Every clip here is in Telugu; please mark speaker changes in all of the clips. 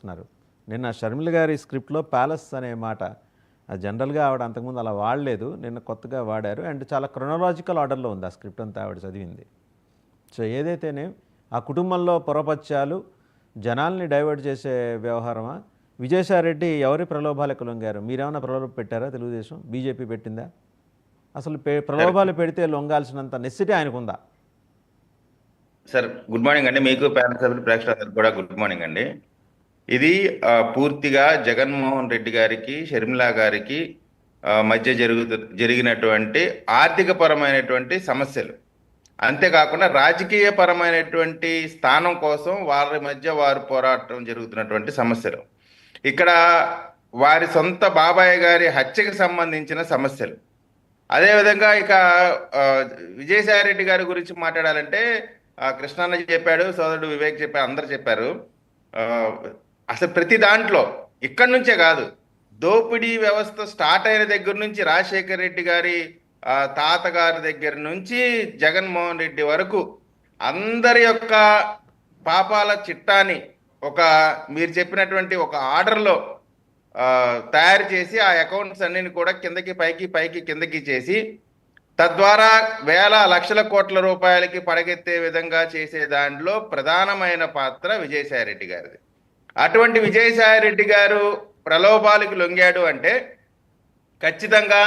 Speaker 1: న్నారు. నిన్న షర్మిల గారి స్క్రిప్ట్‌లో ప్యాలెస్ అనే మాట జనరల్‌గా ఆవిడ అంతకుముందు అలా వాడలేదు. నిన్న కొత్తగా వాడారు. అండ్ చాలా క్రొనలాజికల్ ఆర్డర్‌లో ఉంది ఆ స్క్రిప్ట్ అంతా ఆవిడ చదివింది. సో ఏదైతేనే ఆ కుటుంబంలో పొరపచ్చాలు జనాల్ని డైవర్ట్ చేసే వ్యవహారమా? విజయసాయిరెడ్డి ఎవరి ప్రలోభాలకు లొంగారు? మీరేమన్నా ప్రలోభ పెట్టారా తెలుగుదేశం? బీజేపీ పెట్టిందా? అసలు
Speaker 2: సార్
Speaker 1: ప్రలోభాలు పెడితే లొంగాల్సినంత నెస్సిటీ ఆయనకుందా?
Speaker 2: సార్ గుడ్ మార్నింగ్ అండి. మీకు ప్యానల్ సభ్యులు ప్రేక్షకులందరికీ కూడా గుడ్ మార్నింగ్ అండి. ఇది పూర్తిగా జగన్మోహన్ రెడ్డి గారికి షర్మిల గారికి మధ్య జరిగినటువంటి ఆర్థిక పరమైనటువంటి సమస్యలు, అంతేకాకుండా రాజకీయ పరమైనటువంటి స్థానం కోసం వారి మధ్య వారు పోరాటం జరుగుతున్నటువంటి సమస్యలు, ఇక్కడ వారి సొంత బాబాయ్ గారి హత్యకు సంబంధించిన సమస్యలు. అదేవిధంగా ఇక ఆ, విజయసాయి రెడ్డి గారి గురించి మాట్లాడాలంటే కృష్ణన్న చెప్పాడు, సోదరుడు వివేక్ చెప్పాడు, అందరు చెప్పారు. ఆ, అసలు ప్రతి దాంట్లో ఇక్కడి నుంచే కాదు, దోపిడీ వ్యవస్థ స్టార్ట్ అయిన దగ్గర నుంచి రాజశేఖర్ రెడ్డి గారి తాతగారి దగ్గర నుంచి జగన్మోహన్ రెడ్డి వరకు అందరి యొక్క పాపాల చిట్టాని ఒక మీరు చెప్పినటువంటి ఒక ఆర్డర్లో తయారు చేసి ఆ అకౌంట్స్ అన్నిని కూడా కిందకి పైకి పైకి కిందకి చేసి తద్వారా వేల లక్షల కోట్ల రూపాయలకి పడగెత్తే విధంగా చేసే దాంట్లో ప్రధానమైన పాత్ర విజయసాయిరెడ్డి గారిది. అటువంటి విజయసాయిరెడ్డి గారు ప్రలోభాలకు లొంగాడు అంటే ఖచ్చితంగా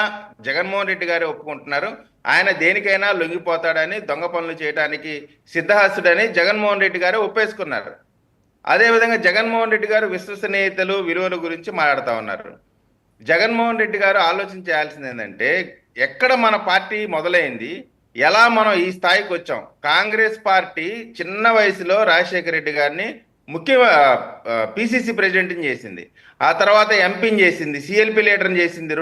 Speaker 2: జగన్మోహన్ రెడ్డి గారు ఒప్పుకుంటున్నారు. ఆయన దేనికైనా లొంగిపోతాడని, దొంగ పనులు చేయడానికి సిద్ధహస్తుడని జగన్మోహన్ రెడ్డి గారు ఒప్పేసుకున్నారు. అదేవిధంగా జగన్మోహన్ రెడ్డి గారు విశ్వసనీయతలు విలువల గురించి మాట్లాడుతూ ఉన్నారు. జగన్మోహన్ రెడ్డి గారు ఆలోచించాల్సింది ఏంటంటే, ఎక్కడ మన పార్టీ మొదలైంది, ఎలా మనం ఈ స్థాయికి వచ్చాం. కాంగ్రెస్ పార్టీ చిన్న వయసులో రాజశేఖర రెడ్డి గారిని ముఖ్య పిసిసి ప్రెసిడెంట్ని చేసింది, ఆ తర్వాత ఎంపీని చేసింది, సిఎల్పి లీడర్ని చేసింది,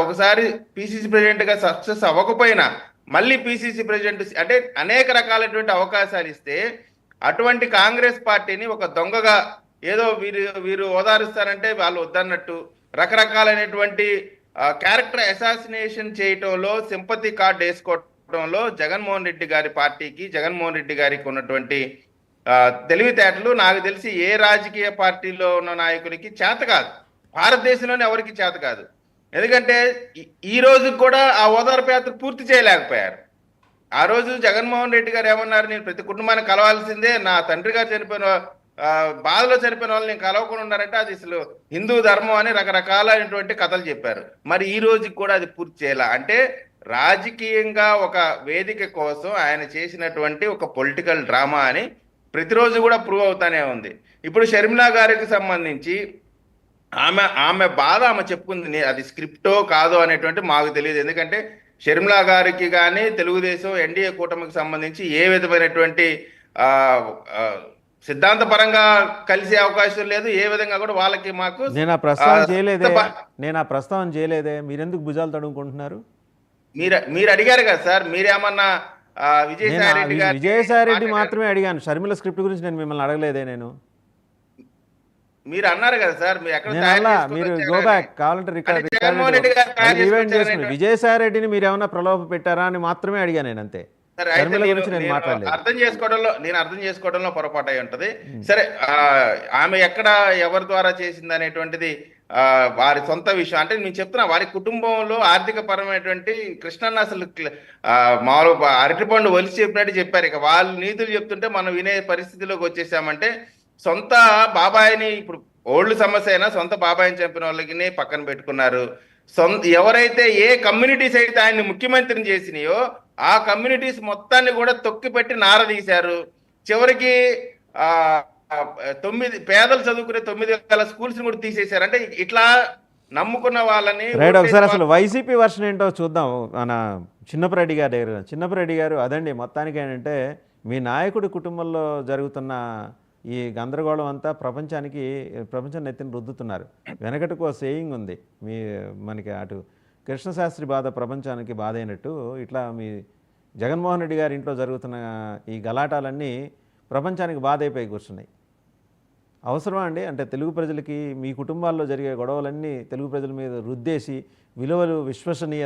Speaker 2: ఒకసారి పిసిసి ప్రెసిడెంట్గా సక్సెస్ అవ్వకపోయినా మళ్ళీ పిసిసి ప్రెసిడెంట్ అంటే అనేక రకాలైనటువంటి అవకాశాలు ఇస్తే అటువంటి కాంగ్రెస్ పార్టీని ఒక దొంగగా ఏదో వీరు వీరు ఓదారుస్తారంటే వాళ్ళు వద్దన్నట్టు రకరకాలైనటువంటి క్యారెక్టర్ అసాసినేషన్ చేయటంలో, సింపతి కార్డు వేసుకోవడంలో జగన్మోహన్ రెడ్డి గారి పార్టీకి, జగన్మోహన్ రెడ్డి గారికి ఉన్నటువంటి తెలివితేటలు నాకు తెలిసి ఏ రాజకీయ పార్టీలో ఉన్న నాయకునికి చేత కాదు, భారతదేశంలోనే ఎవరికి చేత కాదు. ఎందుకంటే ఈ రోజు కూడా ఆ ఓదార్పు యాత్ర పూర్తి చేయలేకపోయారు. ఆ రోజు జగన్మోహన్ రెడ్డి గారు ఏమన్నారు, నేను ప్రతి కుటుంబాన్ని కలవాల్సిందే, నా తండ్రి గారు చనిపోయిన బాధలో చనిపోయిన వాళ్ళు నేను కలవకుండా ఉన్నారంటే అది అసలు హిందూ ధర్మం అని రకరకాలైనటువంటి కథలు చెప్పారు. మరి ఈ రోజుకి కూడా అది పూర్తి చేయాల అంటే రాజకీయంగా ఒక వేదిక కోసం ఆయన చేసినటువంటి ఒక పొలిటికల్ డ్రామా అని ప్రతిరోజు కూడా ప్రూవ్ అవుతానే ఉంది. ఇప్పుడు షర్మిల గారికి సంబంధించి ఆమె బాధ ఆమె చెప్పుకుంది, అది స్క్రిప్టో కాదో అనేటువంటి మాకు తెలియదు. ఎందుకంటే షర్మిల గారికి కానీ తెలుగుదేశం ఎన్డీఏ కూటమికి సంబంధించి ఏ విధమైనటువంటి సిద్ధాంతపరంగా కలిసే అవకాశం లేదు. ఏ విధంగా కూడా వాళ్ళకి మాకు
Speaker 1: నేను ఆ ప్రస్తావన చేయలేదే మీరెందుకు భుజాలు తడుముకుంటున్నారు?
Speaker 2: మీరు అడిగారు కదా సార్, మీరేమన్నా
Speaker 1: విజయసాయి రెడ్డి మాత్రమే అడిగాను. షర్మిల స్క్రిప్ట్ గురించి నేను మిమ్మల్ని అడగలేదే.
Speaker 2: మీరు అన్నారు కదా సార్,
Speaker 1: మీరు గో బ్యాక్ కావాలంటే రివైండ్ చేసుకుని విజయసాయి రెడ్డిని మీరు ఏమన్నా ప్రలోభ పెట్టారా అని మాత్రమే అడిగాను నేను, అంతే.
Speaker 2: అర్థం చేసుకోవడంలో పొరపాటు అయి ఉంటది. సరే, ఆమె ఎక్కడ ఎవరి ద్వారా చేసింది అనేటువంటిది వారి సొంత విషయం. అంటే నేను చెప్తున్నా, వారి కుటుంబంలో ఆర్థిక పరమైనటువంటి కృష్ణన్న అసలు మామూలు అరటిపండు ఒలిసి చెప్పినట్టు చెప్పారు. ఇక వాళ్ళు నీతులు చెప్తుంటే మనం వినే పరిస్థితిలోకి వచ్చేసామంటే, సొంత బాబాయిని, ఇప్పుడు ఓల్డ్ సమస్య అయినా సొంత బాబాయిని చంపిన వాళ్ళకి పక్కన పెట్టుకున్నారు. ఎవరైతే ఏ కమ్యూనిటీస్ అయితే ఆయన్ని ముఖ్యమంత్రిని చేసినాయో ఆ కమ్యూనిటీస్ మొత్తాన్ని కూడా తొక్కిపెట్టి నారదీశారు. చివరికి 9 పేదలు చదువుకునే 9,000 స్కూల్స్ కూడా తీసేశారు. అంటే ఇట్లా నమ్ముకున్న వాళ్ళని
Speaker 1: ఒకసారి అసలు వైసీపీ వర్షన్ ఏంటో చూద్దాం. మన చిన్నపరెడ్డి గారి దగ్గర. చిన్నపరెడ్డి గారు, అదండి మొత్తానికి ఏంటంటే మీ నాయకుడి కుటుంబంలో జరుగుతున్న ఈ గందరగోళం అంతా ప్రపంచం నెత్తిని రుద్దుతున్నారు. వెనకటికి ఒక సేయింగ్ ఉంది, మనకి అటు కృష్ణశాస్త్రి బాధ ప్రపంచానికి బాధ అయినట్టు ఇట్లా మీ జగన్మోహన్ రెడ్డి గారి ఇంట్లో జరుగుతున్న ఈ గలాటాలన్నీ ప్రపంచానికి బాధ అయిపోయి కూర్చున్నాయి. అవసరమా అండి? అంటే తెలుగు ప్రజలకి మీ కుటుంబాల్లో జరిగే గొడవలన్నీ తెలుగు ప్రజల మీద రుద్దేసి విలువలు, విశ్వసనీయ